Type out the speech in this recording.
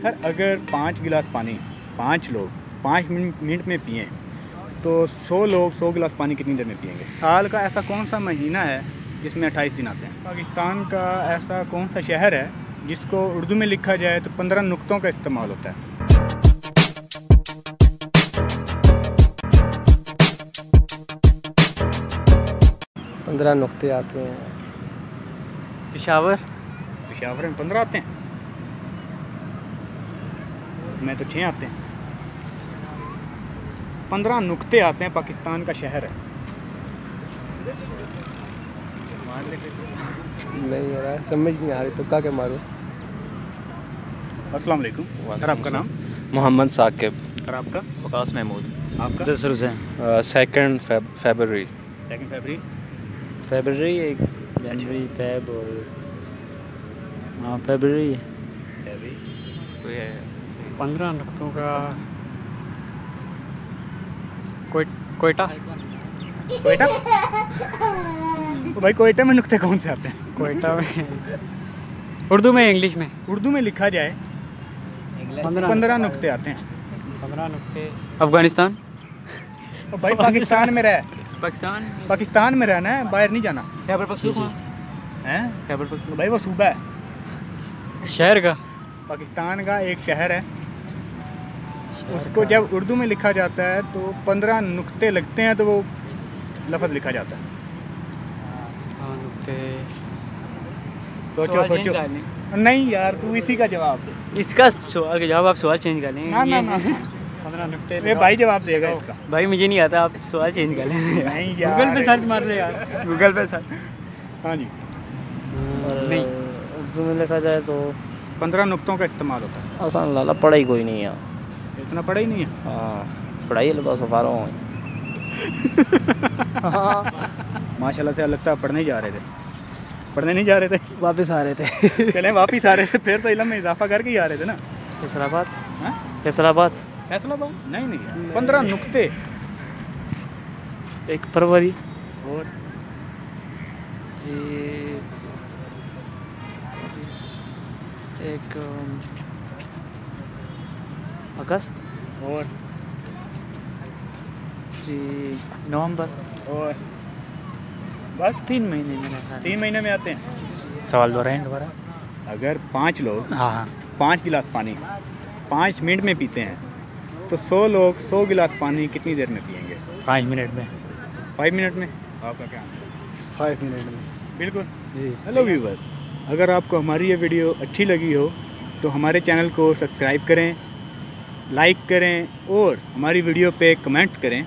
Sir अगर 5 गिलास पानी 5 लोग 5 मिनट में पिएँ तो 100 लोग 100 गिलास पानी कितनी देर में पिएंगे? साल का ऐसा कौन सा महीना है जिसमें 28 दिन आते हैं? पाकिस्तान का ऐसा कौन सा शहर है जिसको उर्दू में लिखा जाए तो 15 नुक्तों का इस्तेमाल होता है? पंद्रह नुक्ते आते हैं। पेशावर में 15 आते हैं, मैं तो 6 आते हैं। 15 नुक्ते आते हैं, पाकिस्तान का शहर है। नहीं यार समझ नहीं आ रही, तो क्या मारो। अस्सलाम वालेकुम। सर आपका नाम? मोहम्मद साकिब। सर आपका? वकास महमूद। आपका? दसर हुसैन। 2 फरवरी। 2 फरवरी, एक जनवरी, फेब और हाँ फरवरी है। 15 नुक्तों का कोयटा। तो भाई कोयटा में नुक्ते कौन से आते हैं? कोयटा में उर्दू में इंग्लिश में उर्दू में लिखा जाए 15 नुक्ते आते हैं। 15 नुक्ते। अफगानिस्तान। तो भाई पाकिस्तान में रह, पाकिस्तान में रहना है, बाहर नहीं जाना। खैबर पख्तूनख्वा हैं? खैबर पख्तूनख्वा। तो भाई वो सूबा है, शहर का। पाकिस्तान का एक शहर है। उसको जब उर्दू में लिखा जाता है तो 15 नुक्ते लगते हैं तो वो लफ्ज़ लिखा जाता है। हाँ नुक्ते। सोचो। नहीं यार तू इसी का जवाब दे। इसका सवाल का जवाब आप सवाल चेंज कर लें। ना 15 नुक्ते। ये भाई जवाब देगा इसका। भाई मुझे नहीं आता, आप सवाल चेंज कर लें। नहीं यार गूगल पे सर्च मार ले यार। गूगल पे सर्च। हाँ जी। नहीं उर्दू में लिखा जाए तो 15 नुक्तों का इस्तेमाल होता है। आसान लाला, पढ़ाई कोई नहीं है। इतना पढ़ा ही नहीं है। हाँ पढ़ाई बस फारो हूँ। माशाल्लाह से लगता है पढ़ने ही जा रहे थे। पढ़ने नहीं जा रहे थे, वापस आ रहे थे। चलें वापिस आ रहे थे, फिर तो इल्म में इजाफा करके ही आ रहे थे ना। फैसलाबाद। हाँ? फैसलाबाद। फैसलाबाद? नहीं यार, 15 नुक्ते। 1 फरवरी। और जी एक अगस्त। और जी नवंबर। और बस 3 महीने में। 3 महीने में आते हैं। सवाल दोहराएं दोबारा। अगर 5 लोग हाँ 5 गिलास पानी 5 मिनट में पीते हैं तो 100 लोग 100 गिलास पानी कितनी देर में पिएंगे? 5 मिनट में। 5 मिनट में। आपका क्या आंसर? 5 मिनट में। बिल्कुल जी। हेलो व्यूवर, अगर आपको हमारी ये वीडियो अच्छी लगी हो तो हमारे चैनल को सब्सक्राइब करें, लाइक करें और हमारी वीडियो पे कमेंट्स करें।